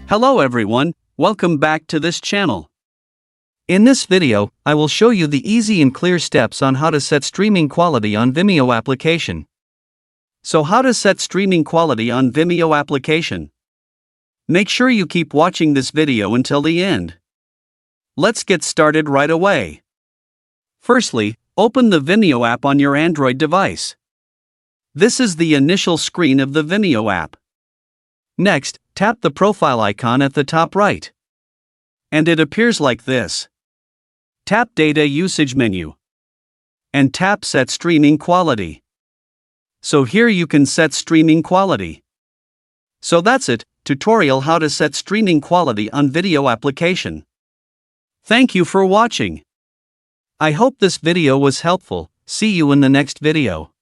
Hello everyone, welcome back to this channel. In this video, I will show you the easy and clear steps on how to set streaming quality on Vimeo application. So how to set streaming quality on Vimeo application? Make sure you keep watching this video until the end. Let's get started right away. Firstly, open the Vimeo app on your Android device. This is the initial screen of the Vimeo app. Next, tap the profile icon at the top right. And it appears like this. Tap Data Usage menu. And tap Set Streaming Quality. So here you can set streaming quality. So that's it, tutorial how to set streaming quality on video application. Thank you for watching. I hope this video was helpful. See you in the next video.